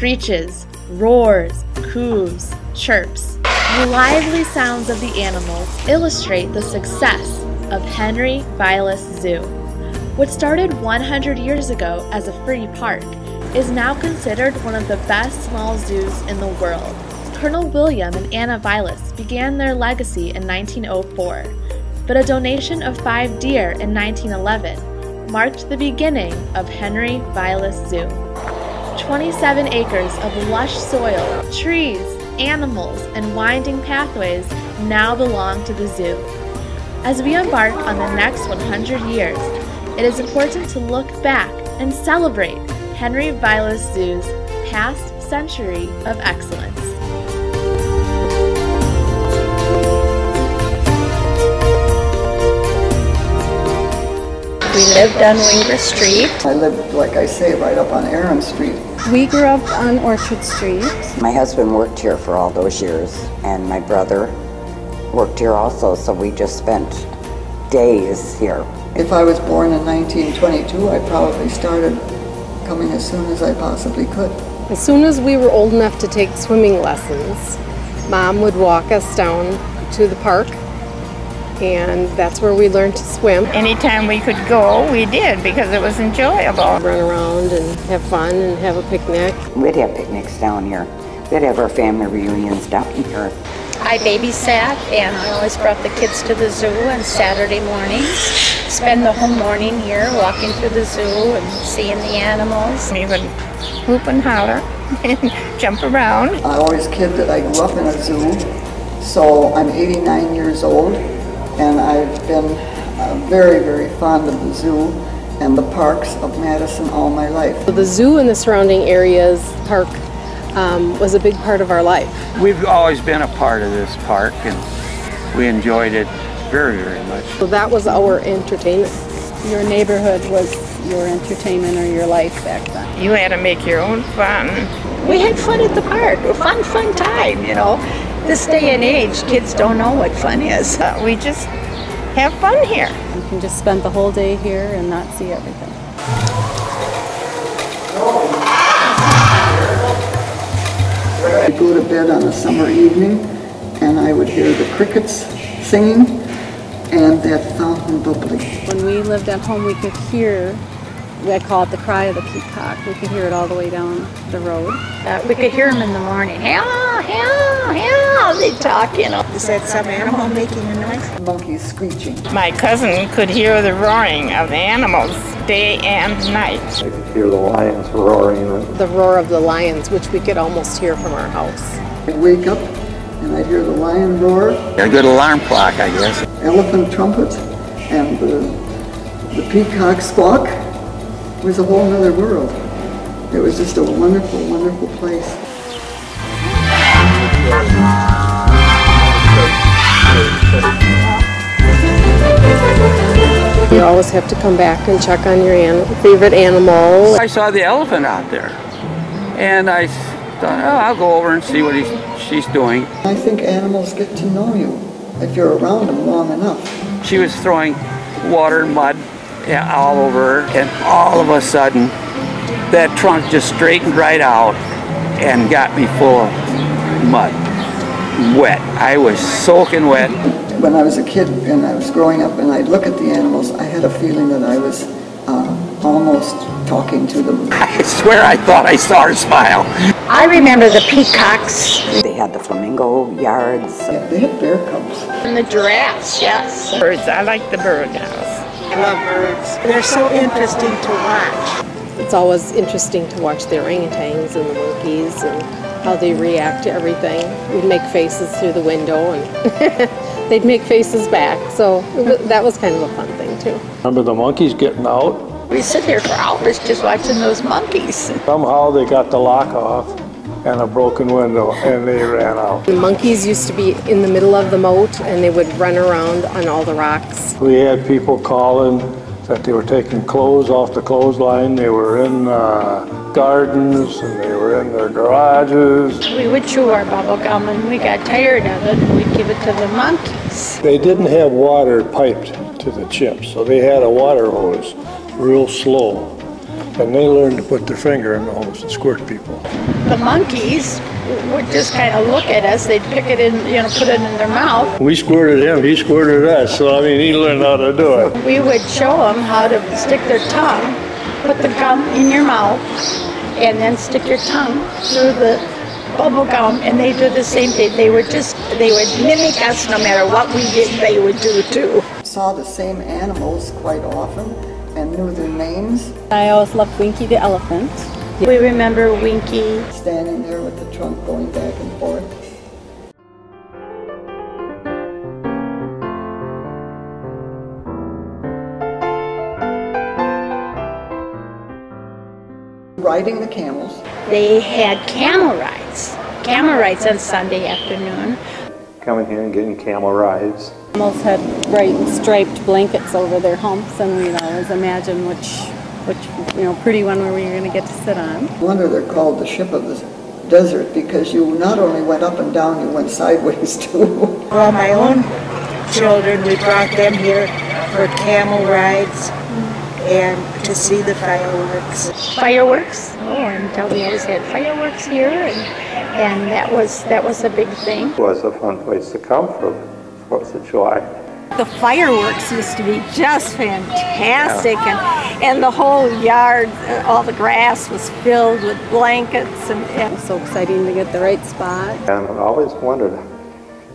screeches, roars, coos, chirps. The lively sounds of the animals illustrate the success of Henry Vilas Zoo. What started 100 years ago as a free park is now considered one of the best small zoos in the world. Colonel William and Anna Vilas began their legacy in 1904, but a donation of 5 deer in 1911 marked the beginning of Henry Vilas Zoo. 27 acres of lush soil, trees, animals, and winding pathways now belong to the zoo. As we embark on the next 100 years, it is important to look back and celebrate Henry Vilas Zoo's past century of excellence. We lived on Winger Street. I lived, like I say, right up on Aaron Street. We grew up on Orchard Street. My husband worked here for all those years, and my brother worked here also, so we just spent days here. If I was born in 1922, I probably started coming as soon as I possibly could. As soon as we were old enough to take swimming lessons, Mom would walk us down to the park, and that's where we learned to swim. Anytime we could go, we did because it was enjoyable. Run around and have fun and have a picnic. We'd have picnics down here. We'd have our family reunions down here. I babysat, and I always brought the kids to the zoo on Saturday mornings. Spend the whole morning here walking through the zoo and seeing the animals. We would whoop and holler and jump around. I always kid that I grew up in a zoo, so I'm 89 years old, and I've been very, very fond of the zoo and the parks of Madison all my life. The zoo and the surrounding areas, park, was a big part of our life. We've always been a part of this park, and we enjoyed it very, very much. So that was our entertainment. Your neighborhood was your entertainment or your life back then. You had to make your own fun. We had fun at the park. A fun time, you know. This day and age, kids don't know what fun is. We just have fun here. You can just spend the whole day here and not see everything. I'd go to bed on a summer evening, and I would hear the crickets singing and that fountain bubbling. When we lived at home, we could hear, I call it the cry of the peacock. We could hear it all the way down the road. We could hear them in the morning. They'd talk, you know. Is that some animal making a noise? Monkeys screeching. My cousin could hear the roaring of the animals day and night. I could hear the lions roaring. The roar of the lions, which we could almost hear from our house. I'd wake up and I'd hear the lion roar. A good alarm clock, I guess. Elephant trumpet and the peacock squawk. It was a whole other world. It was just a wonderful, wonderful place. You always have to come back and check on your favorite animal. I saw the elephant out there, and I thought, oh, I'll go over and see what she's doing. I think animals get to know you if you're around them long enough. She was throwing water and mud all over her, and all of a sudden, that trunk just straightened right out and got me full of mud, wet. I was soaking wet. When I was a kid and I was growing up and I'd look at the animals, I had a feeling that I was almost talking to them. I swear I thought I saw her smile. I remember the peacocks. They had the flamingo yards. Yeah, they had bear cubs. And the giraffes, yes. Birds, I like the bird house. I love birds. They're so interesting to watch. It's always interesting to watch the orangutans and the monkeys and how they react to everything. We'd make faces through the window and they'd make faces back. So that was kind of a fun thing too. Remember the monkeys getting out? We sit there for hours just watching those monkeys. Somehow they got the lock off and a broken window and they ran out. The monkeys used to be in the middle of the moat and they would run around on all the rocks. We had people calling that they were taking clothes off the clothesline. They were in gardens and they were in their garages. We would chew our bubble gum and we got tired of it and we'd give it to the monkeys. They didn't have water piped to the chips, so they had a water hose real slow. And they learn to put their finger in the holes and squirt people. The monkeys would just kind of look at us. They'd pick it in, put it in their mouth. We squirted him, he squirted us, so I mean, he learned how to do it. We would show them how to stick their tongue, put the gum in your mouth, and then stick your tongue through the bubble gum, and they do the same thing. They would mimic us. No matter what we did, they would do too. Saw the same animals quite often and knew their names. I always loved Winky the elephant. We remember Winky standing there with the trunk going back and forth. Riding the camels. They had camel rides on Sunday afternoon. Coming here and getting camel rides. Camels had bright striped blankets over their humps, and we'd always imagine which pretty one were we going to get to sit on. No wonder they're called the ship of the desert, because you not only went up and down, you went sideways too. Well, my own children, we brought them here for camel rides and to see the fireworks. Fireworks? Oh, and we always had fireworks here, and that was a big thing. It was a fun place to come for 4th of July. The fireworks used to be just fantastic, and the whole yard, all the grass was filled with blankets. And it was so exciting to get the right spot. And I always wondered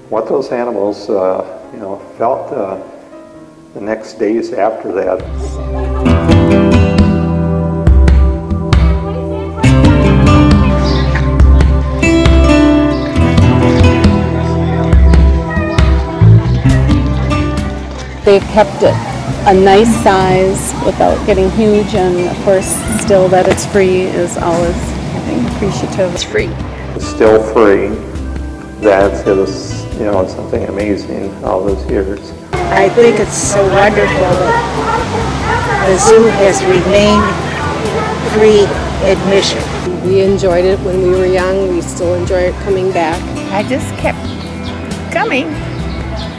what those animals, felt the next days after that. They've kept it a nice size without getting huge, and of course still that it's free is always, I think, appreciative. It's free. It's still free. That's something amazing all those years. I think it's so wonderful that the zoo has remained free admission. We enjoyed it when we were young. We still enjoy it coming back. I just kept coming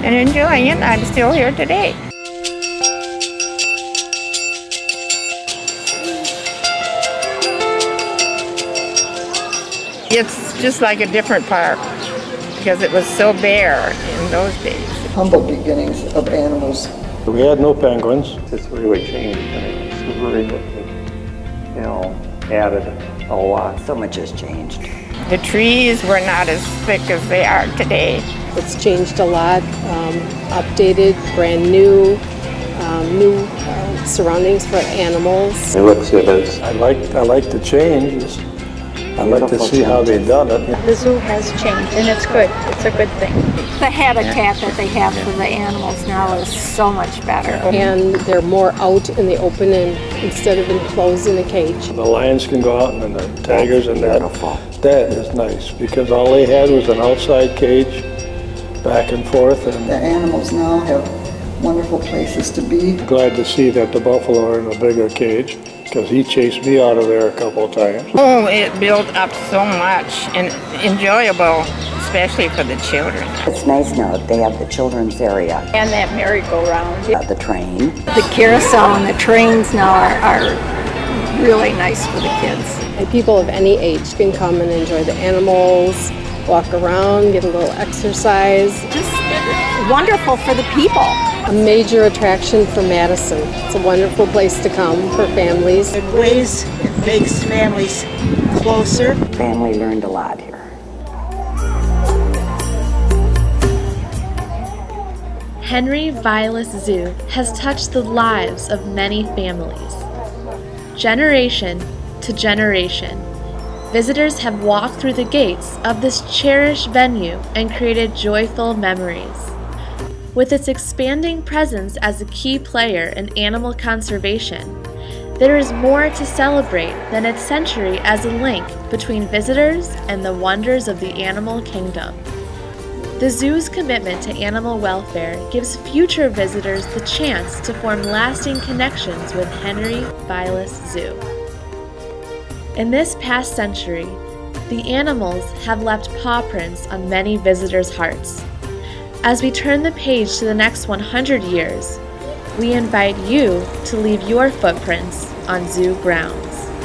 and enjoying it. I'm still here today. It's just like a different park because it was so bare in those days. Humble beginnings of animals. We had no penguins. It's really changed. It's really, added a lot. So much has changed. The trees were not as thick as they are today. It's changed a lot, updated, brand new, new surroundings for animals. New exhibits. I like the change. I like to see how they've done it. The zoo has changed, and it's good. It's a good thing. The habitat that they have for the animals now is so much better. And they're more out in the open and instead of enclosed in a cage. The lions can go out and the tigers and that. That is nice because all they had was an outside cage, back and forth. And the animals now have wonderful places to be. Glad to see that the buffalo are in a bigger cage, because he chased me out of there a couple of times. Oh, it built up so much and enjoyable, especially for the children. It's nice now that they have the children's area. And that merry-go-round. The train. The carousel and the trains now are really nice for the kids. And people of any age can come and enjoy the animals, walk around, get a little exercise. Just wonderful for the people. A major attraction for Madison. It's a wonderful place to come for families. In ways, it makes families closer. Family learned a lot here. Henry Vilas Zoo has touched the lives of many families. Generation to generation, visitors have walked through the gates of this cherished venue and created joyful memories. With its expanding presence as a key player in animal conservation, there is more to celebrate than its century as a link between visitors and the wonders of the animal kingdom. The zoo's commitment to animal welfare gives future visitors the chance to form lasting connections with Henry Vilas Zoo. In this past century, the animals have left paw prints on many visitors' hearts. As we turn the page to the next 100 years, we invite you to leave your footprints on zoo grounds.